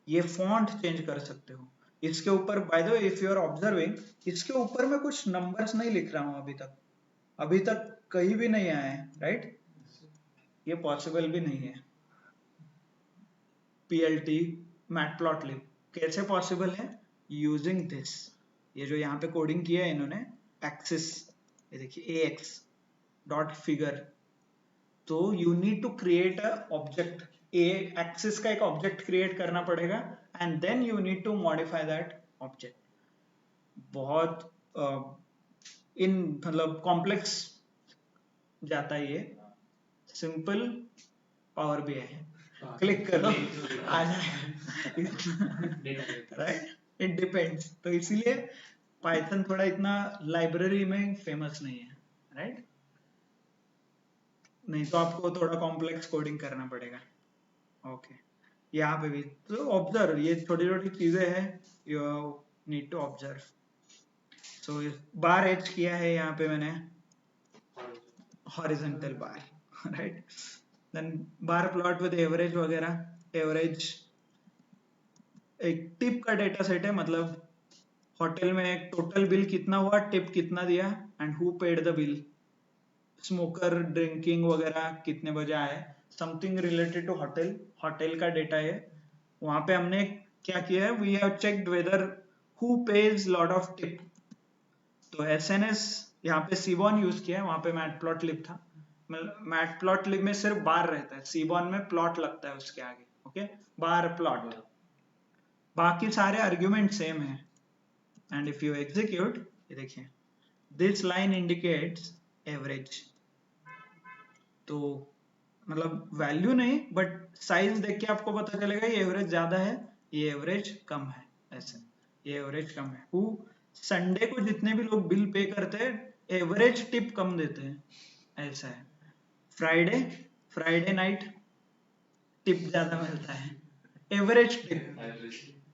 ये फॉन्ट चेंज कर सकते हो, इसके ऊपर by the way if you are observing, इसके ऊपर मैं कुछ नंबर्स नहीं लिख रहा हूं अभी तक कहीं भी नहीं आए हैं, राइट, ये पॉसिबल भी नहीं है। PLT मैटप्लॉटलिब कैसे पॉसिबल है, यूजिंग दिस, ये जो यहाँ पे कोडिंग किया है इन्होंने, एक्सिस, ये देखिए ax डॉट फिगर, तो you need to create a object a axis का एक ऑब्जेक्ट क्रिएट करना पड़ेगा and then you need to modify that object. बहुत इन मतलब कॉम्प्लेक्स जाता है ये, सिंपल पावर भी है, क्लिक करो आ जाएगा राइट, इट डिपेंड्स। तो इसीलिए पाइथन थोड़ा इतना लाइब्रेरी में फेमस नहीं है, राइट? नहीं तो आपको थोड़ा कॉम्प्लेक्स कोडिंग करना पड़ेगा। ओके, यहाँ पे भी तो ऑब्जर्व, ये छोटी छोटी चीजें हैं, you need to observe. So bar h किया है यहाँ पे मैंने, horizontal bar, right? Then bar plot with average वगैरह, एवरेज एक टिप का डेटा सेट है, मतलब होटल में टोटल बिल कितना हुआ, टिप कितना दिया, and who paid the bill, smoker drinking वगैरह कितने बजे आए, something related to hotel, hotel का डेटा है। वहां पे हमने क्या किया है, we have checked whether who pays lot of tip. तो एसएनएस यहाँ पे सीबॉन यूज किया है, वहां पे मैटप्लॉटलिब था। मैटप्लॉटलिब में सिर्फ बार रहता है, सीबॉन में प्लॉट लगता है उसके आगे, ओके, बार प्लॉट। बाकी सारे आर्ग्यूमेंट सेम है। एंड इफ यू एग्जीक्यूट, ये देखिए, दिस लाइन इंडिकेट्स एवरेज। तो मतलब वैल्यू नहीं, बट साइज देख के आपको पता चलेगा ये एवरेज ज्यादा है, ये एवरेज कम है, ऐसे ये एवरेज कम है। वो संडे को जितने भी लोग बिल पे करते हैं, एवरेज टिप कम देते हैं, ऐसा है। फ्राइडे, फ्राइडे नाइट टिप ज्यादा मिलता है, average tip,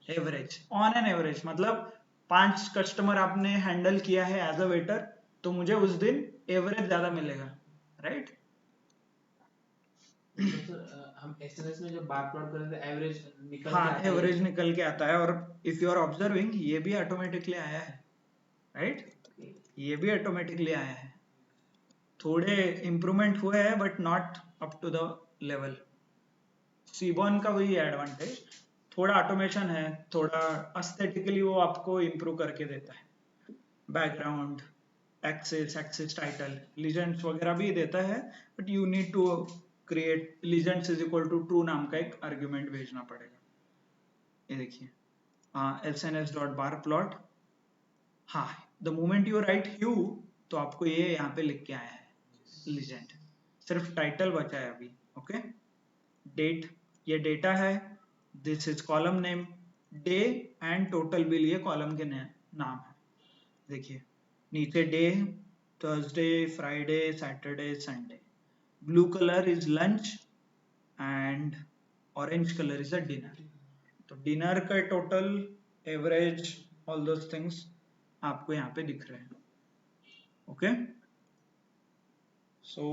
average on an average, मतलब 5 कस्टमर आपने हैंडल किया है एज अ वेटर, तो मुझे उस दिन एवरेज ज्यादा मिलेगा, राइट? हम एसएनएस में जब बार प्लॉट करते हैं एवरेज निकल के हाँ, आता है। एवरेज निकल के आता है, और इफ यू आर ऑब्जर्विंग, ये भी ऑटोमेटिकली आया है, राइट? ये भी ऑटोमेटिकली आया है। थोड़े इंप्रूवमेंट हुए हैं, but not up to the level. Seaborn का वही एडवांटेज, थोड़ा ऑटोमेशन है, थोड़ा एस्थेटिकली वो आपको इंप्रूव करके देता है। Background, axis, axis title, legends वगैरह भी देता है, but you need to create legends is equal to true नाम का एक आर्ग्यूमेंट भेजना पड़ेगा। ये देखिए, एल्स डॉट बार प्लॉट, हाँ, the moment you write hue, तो आपको ये यहाँ पे लिख के आया है लीजेंड, सिर्फ टाइटल बचा है अभी, ओके। डेट, ये डेटा है, this is column name, day and total bill ये कॉलम के नाम है। देखिए नीचे day, Thursday, Friday, Saturday, Sunday, blue colour is lunch and orange colour is a dinner. तो डिनर का total, average, all those things आपको यहाँ पे दिख रहे हैं, ओके। सो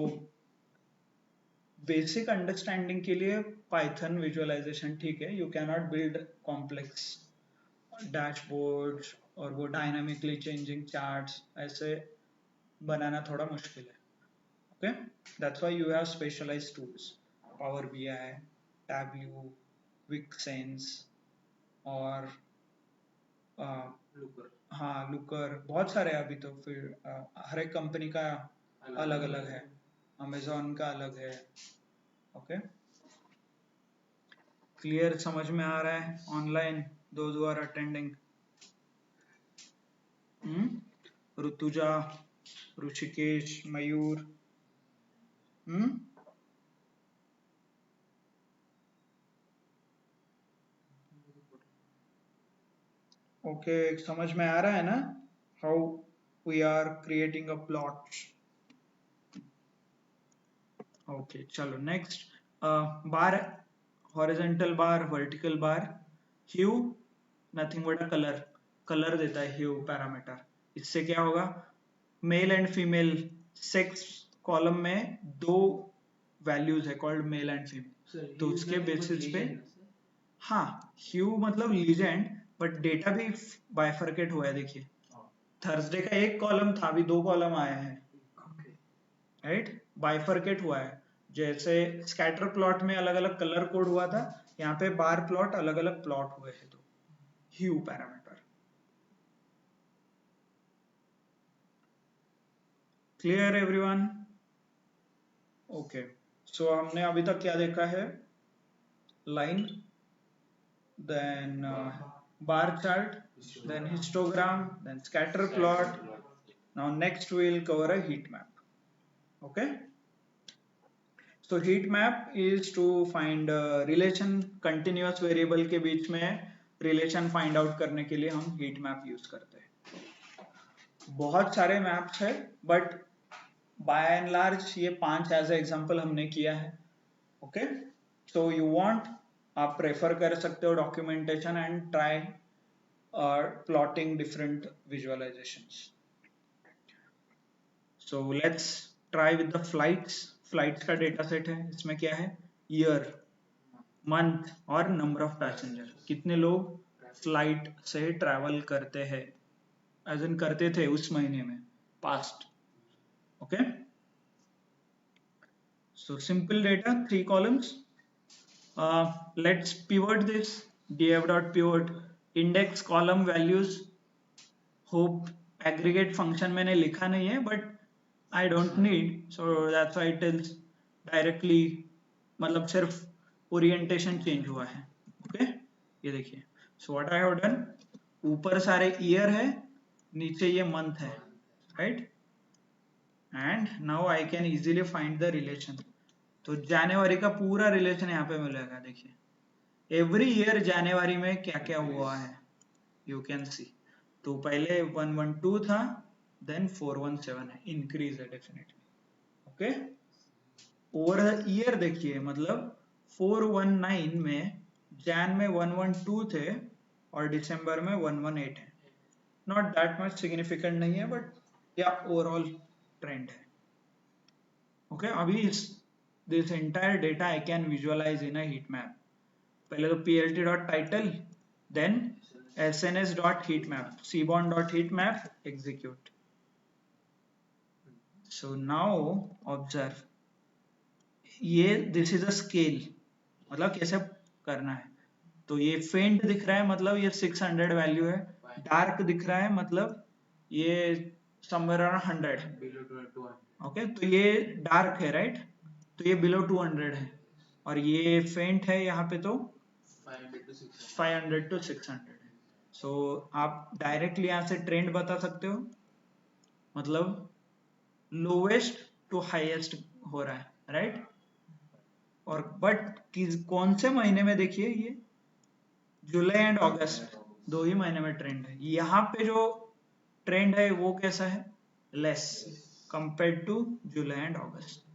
बेसिक अंडरस्टैंडिंग के लिए पाइथन विजुअलाइजेशन ठीक है, you can not build complex dashboards और वो डायनामिकली चेंजिंग चार्ट्स, ऐसे बनाना थोड़ा मुश्किल है, okay. That's why you have specialised tools, power BI, Tableau, विक्सेंस, और लुकर, हाँ लुकर, बहुत सारे हैं अभी तो। फिर हर एक कंपनी का अलग अलग है, अमेजोन का अलग है, ओके। क्लियर, समझ में आ रहा है? Online those who are attending, Rutuja, Rishikesh, Mayur, okay, समझ में आ रहा है ना how we are creating a plot? Okay, चलो next, bar, horizontal bar, vertical bar, hue nothing but a colour, colour देता है ह्यू पैरामीटर। इससे क्या होगा, male and female sex column में 2 वैल्यूज है कॉल्ड मेल एंड फीमेल, तो उसके बेसिस पे, हाँ, ह्यू मतलब लीजेंड, बट डेटा भी बाइफरकेट हुआ है। देखिए थर्सडे का एक कॉलम था, अभी 2 कॉलम आया है, राइट? बाइफरकेट हुआ है। जैसे स्कैटर प्लॉट में अलग अलग कलर कोड हुआ था, यहाँ पे बार प्लॉट अलग अलग प्लॉट हुए हैं, तो ह्यू पैरामीटर। Clear everyone? ओके, सो हमने अभी तक क्या देखा है, line, then bar chart, then histogram, then scatter plot. Now next we'll cover a heat map. Okay, so heat map is to find relation, continuous variable के बीच में relation find out करने के लिए हम heat map use करते हैं. बहुत सारे मैप्स है बट बाय एंड लार्ज ये 5 एज एग्जांपल हमने किया है. ओके, सो यू वांट, आप प्रेफर कर सकते हो documentation and try plotting different visualisations. So let's try with the flights का डेटा सेट है. इसमें क्या है, ईयर, मंथ और नंबर ऑफ पैसेंजर, कितने लोग फ्लाइट से ट्रैवल करते हैं, एज इन करते थे उस महीने में, past. Okay, so simple data, 3 columns. Let's pivot this. df.pivot index column values. Hope aggregate function मैंने लिखा नहीं है but I don't need, so that's why it tells directly, मतलब सिर्फ ओरिएंटेशन चेंज हुआ है. ओके, ये देखिए. so what I have done, ऊपर सारे ईयर है, नीचे ये मंथ है, right. and now I can easily find the relation. तो जनवरी का पूरा रिलेशन यहाँ पे मिलेगा. देखिए एवरी ईयर जनवरी में क्या क्या हुआ है, यू कैन सी. तो पहले 112 था, देन 417 है, इंक्रीज है definitely. Okay, over the year देखिए, मतलब 419 में, जैन में 112 थे और दिसंबर में 118 है. नॉट दैट मच सिग्निफिकेंट नहीं है बट या ओवरऑल ट्रेंड है. ओके, अभी this entire data I can visualize in a heat map. पहले तो plt.title, then sns.heatmap, seaborne.heatmap, execute. So now observe, ये this is a scale, मतलब कैसे करना है. तो ये faint दिख रहा है मतलब ये 600 वैल्यू है, डार्क दिख रहा है मतलब ये somewhere around 100. ओके, तो ये डार्क है, राइट. तो ये बिलो 200 है और ये फेंट है यहाँ पे तो 500 to 600 है. सो आप डायरेक्टली यहाँ से ट्रेंड बता सकते हो, मतलब लोवेस्ट टू हाईएस्ट हो रहा है, राइट. और बट कौन से महीने में, देखिए ये जुलाई एंड अगस्त 2 ही महीने में ट्रेंड है. यहाँ पे जो ट्रेंड है वो कैसा है, less compared to July and August.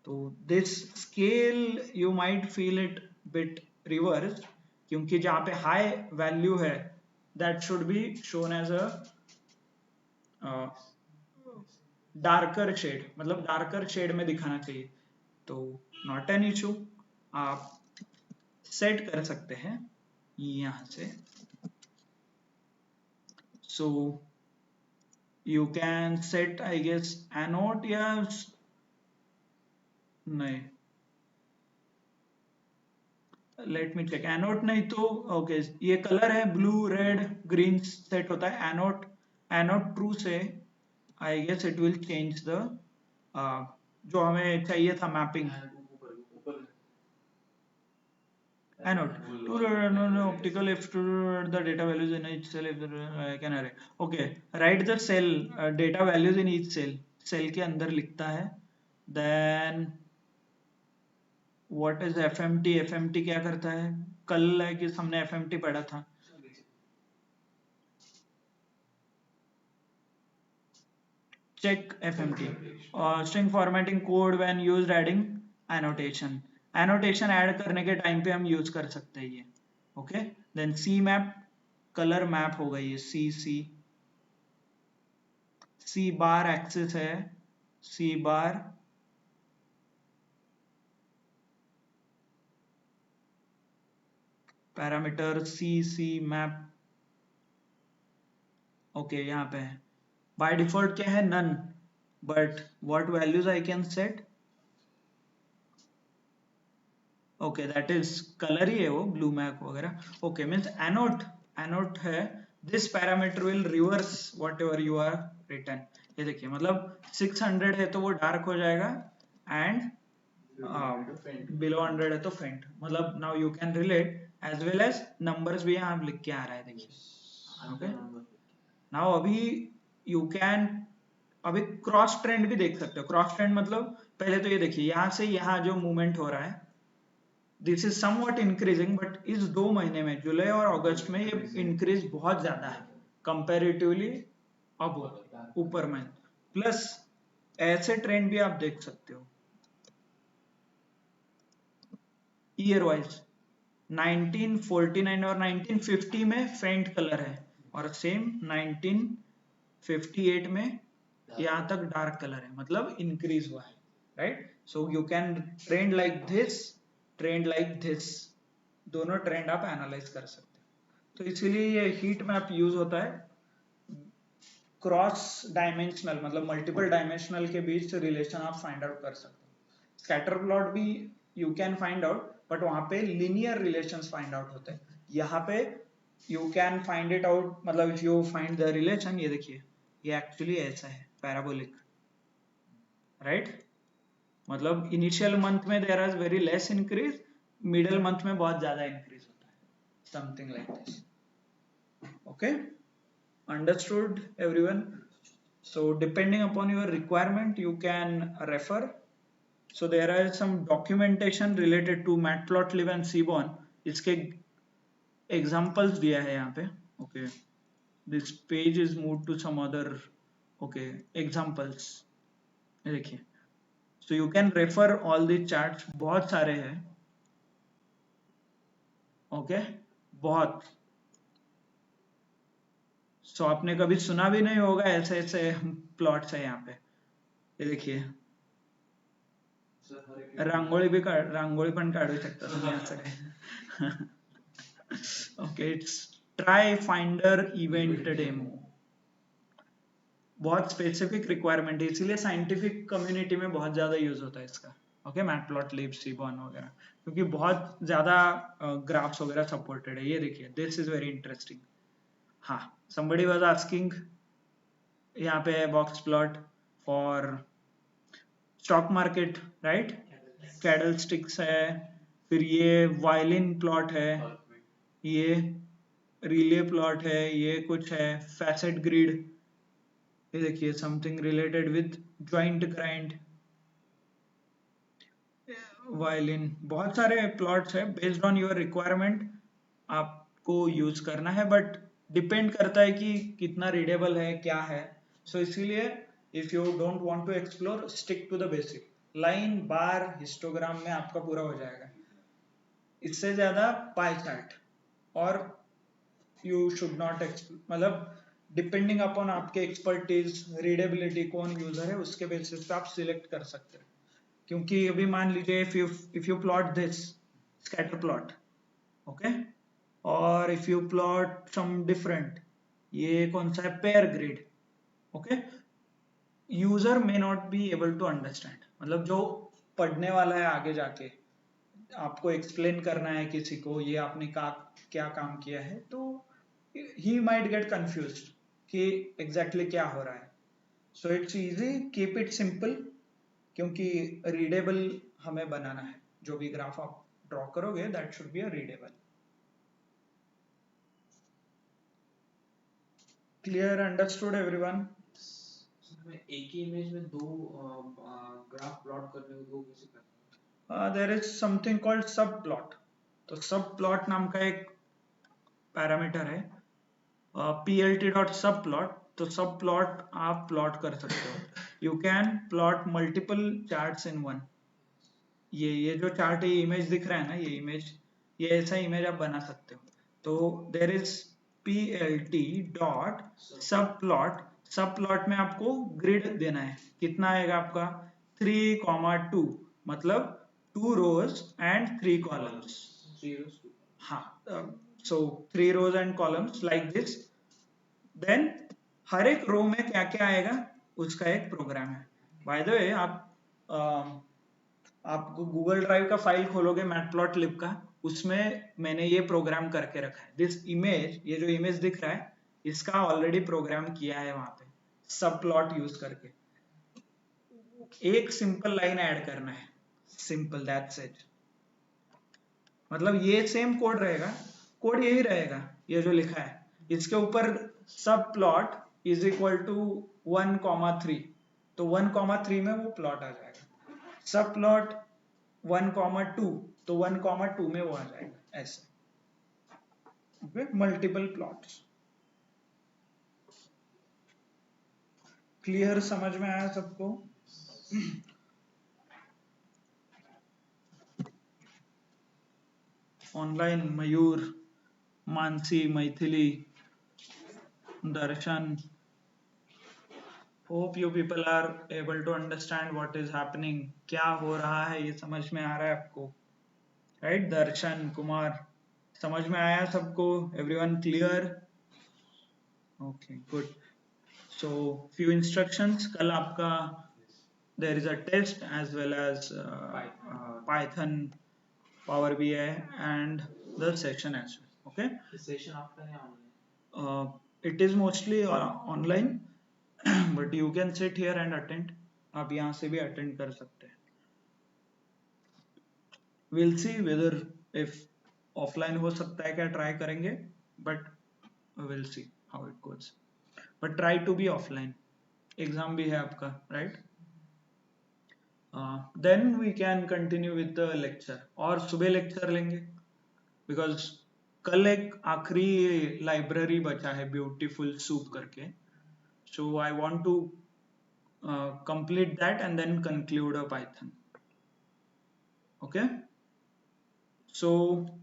तो this scale you might feel it bit reverse, क्योंकि जहां पे हाई वैल्यू है that should be shown as a darker shade, मतलब डार्कर शेड में दिखाना चाहिए. तो नॉट एन इशू, आप सेट कर सकते हैं यहां से. So you can set I guess annot या नहीं, लेट मी चेक. एनोट नहीं तो ओके, ये कलर है ब्लू रेड ग्रीन सेट होता है. एनोट ट्रू से I guess it will change the जो हमें चाहिए था mapping. Annot to optical if to the data values in each cell if can अरे. Okay, right the cell data values in each cell के अंदर लिखता है. Then what is FMT, FMT क्या करता है, कल है कि हमने एफएमटी पढ़ा था. Check FMT, string formatting code when used adding annotation. Annotation add करने के टाइम पे हम यूज कर सकते हैं ये. Okay, then c map, colour map होगा ये. सी बार एक्सिस है, c bar parameter c map. Okay, यहाँ पे है. बाय डिफॉल्ट क्या है, none, but what values I can set. Okay, that is colour ही है वो, ब्लू मैप वगैरह. ओके, मींस एनोट है. This parameter will reverse whatever you are return. ये देखिए, मतलब 600 है तो वो डार्क हो जाएगा एंड बिलो 100 है तो फेंट, मतलब now you can relate as well as numbers भी यहाँ लिख के आ रहा है, देखिए। ओके, नाउ अभी यू कैन अभी क्रॉस ट्रेंड भी देख सकते हो। क्रॉस ट्रेंड मतलब पहले तो ये देखिए, यहाँ से यहाँ जो मूवमेंट हो रहा है this is somewhat increasing, but इस 2 महीने में जुलाई और अगस्त में ये इंक्रीज बहुत ज्यादा है कंपैरेटिवली अब ऊपर में। प्लस ऐसे ट्रेंड भी आप देख सकते हो ईयर वाइज, 1949 और 1950 में फेंट कलर है, और सेम 1958 में यहाँ तक डार्क कलर है, मतलब इंक्रीज हुआ है, right. So you can trend like this, trend like this, दोनों ट्रेंड आप एनालाइज कर सकते हो। तो इसीलिए ये हीट मैप यूज होता है क्रॉस डायमेंशनल, मतलब मल्टीपल डायमेंशनल के बीच रिलेशन आप फाइंड आउट कर सकते हो। स्कैटर प्लॉट भी you can find out, but वहां पे लीनियर रिलेशंस फाइंड आउट होते हैं। यहाँ पे you can find it out, मतलब if you find the relation, ये देखिए ये एक्चुअली ऐसा है पैराबोलिक, राइट। मतलब इनिशियल मंथ में there is very less increase, middle month में बहुत ज्यादा इंक्रीज होता है, something like this. Okay, understood everyone? So depending upon your requirement you can refer. So there are some documentation related to matplotlib and seaborn, इसके examples दिया है यहाँ पे। okay, this page is moved to some other, okay, examples, ये देखिए। so you can refer all the charts, बहुत सारे हैं, okay, बहुत। so आपने कभी सुना भी नहीं होगा ऐसे ऐसे प्लॉट्स है यहाँ पे, ये देखिए। रांगोळी पण काढू शकता तुम्ही असं काय। Okay, it's try finder event demo, बहुत स्पेसिफिक रिक्वायरमेंट है, इसीलिए साइंटिफिक कम्युनिटी में बहुत ज्यादा यूज होता है इसका। ओके, मैटप्लॉटलिब, सीबॉर्न वगैरह, क्योंकि बहुत ज्यादा ग्राफ्स वगैरह सपोर्टेड है। ये देखिए, दिस इज वेरी इंटरेस्टिंग। हाँ, somebody was asking, यहाँ पे box plot for stock market, right. Cattle sticks है, फिर ये वायलिन प्लॉट है, ये रिले प्लॉट है, ये कुछ है फैसेट ग्रिड, ये देखिए something related with joint grind, violin, बहुत सारे प्लॉट्स है। बेस्ड ऑन योर रिक्वायरमेंट आपको यूज करना है, बट डिपेंड करता है कि कितना रीडेबल है, क्या है। सो इसीलिए if you don't want to explore, stick to the basic, line bar histogram में आपका पूरा हो जाएगा। इससे ज्यादा पाई चार्ट, और यू शुड नॉट, मतलब डिपेंडिंग अपॉन आपके एक्सपर्टीज, रीडेबिलिटी, कौन यूजर है उसके बेसिस पे आप सिलेक्ट कर सकते हैं। क्योंकि अभी मान लीजिए if you plot this scatter plot, okay, और if you plot some different, ये कौन सा है, pair grid, okay, user may not be able to understand, मतलब जो पढ़ने वाला है आगे जाके आपको एक्सप्लेन करना है किसी को, ये आपने क्या काम किया है, तो ही माइट गेट कंफ्यूज्ड कि एग्जैक्टली क्या हो रहा है। So it's easy, keep it simple, क्योंकि रीडेबल हमें बनाना है। जो भी ग्राफ आप ड्रॉ करोगे that should be a readable. Clear, understood everyone? एक ही इमेज में दो ग्राफ प्लॉट करने को दो कैसे करते हैं? देयर इज समथिंग कॉल्ड सब प्लॉट। तो सब प्लॉट नाम का एक पैरामीटर है, plt.subplot। तो सब प्लॉट आप प्लॉट कर सकते हो, you can plot multiple charts in one. ये जो चार्ट, ये इमेज दिख रहा है ना, ये इमेज, ये ऐसा इमेज आप बना सकते हो। तो देर इज plt.subplot। सब प्लॉट में आपको ग्रिड देना है, कितना आएगा आपका, 3,2, मतलब 2 rows and 3 columns। हाँ, so 3 rows and columns like this। Then हर एक रो में क्या क्या आएगा उसका एक प्रोग्राम है। बाय द वे, आप गूगल ड्राइव का फाइल खोलोगे मैटप्लॉटलिब का, उसमें मैंने ये प्रोग्राम करके रखा है। दिस इमेज, ये जो इमेज दिख रहा है, इसका ऑलरेडी प्रोग्राम किया है वहां पे सब प्लॉट यूज करके। एक सिंपल लाइन ऐड करना है, सिंपल, दैट्स इट। मतलब ये सेम कोड रहेगा, कोड यही रहेगा, ये जो लिखा है इसके ऊपर सब प्लॉट इज इक्वल टू 1,3, तो 1,3 में वो प्लॉट आ जाएगा, सब प्लॉट 1,2 तो 1,2 में वो आ जाएगा, ऐसे। Okay, multiple plots. क्लियर, समझ में आया सबको? Online Mayur, Mansi, Maithili, darshan, hope you people are able to understand what is happening, क्या हो रहा है ये समझ में आ रहा है आपको, राइट? दर्शन, कुमार, समझ में आया सबको? Everyone clear? Okay, good. So few instructions, कल आपका there is a test as well as Python, Power BI and the session as well. Okay, session offline या online? it is mostly online but you can sit here and attend, आप यहाँ से भी attend कर सकते हैं। we'll see whether if offline हो सकता है क्या, try करेंगे, but we'll see how it goes, but try to be offline, exam भी है आपका, right? Then we can continue with the lecture, और सुबह lecture लेंगे because कल एक आखिरी लाइब्रेरी बचा है ब्यूटीफुल सूप करके, so I want to complete that and then conclude a Python. Okay, so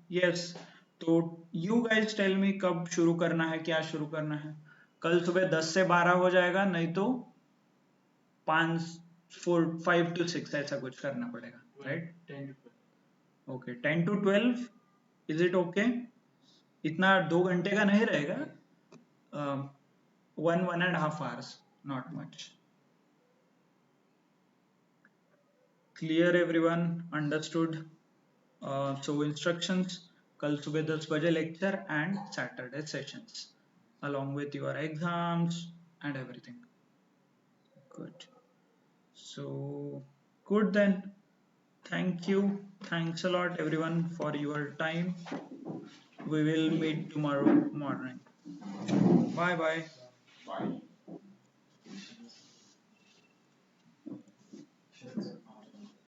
yes, तो you guys tell me कब शुरू करना है, क्या शुरू करना है? कल सुबह 10 से 12 हो जाएगा, नहीं तो 5 to 6 ऐसा कुछ करना पड़ेगा, right? 10 to 12. Okay, 10 to 12 is it okay? इतना 2 घंटे का नहीं रहेगा, 1.5 hours, not much. Clear everyone, understood? So instructions, कल सुबह 10 बजे lecture and Saturday sessions along with your exams and everything. Good. So good then. Thank you. Thanks a lot everyone for your time. We will meet tomorrow morning. Bye bye.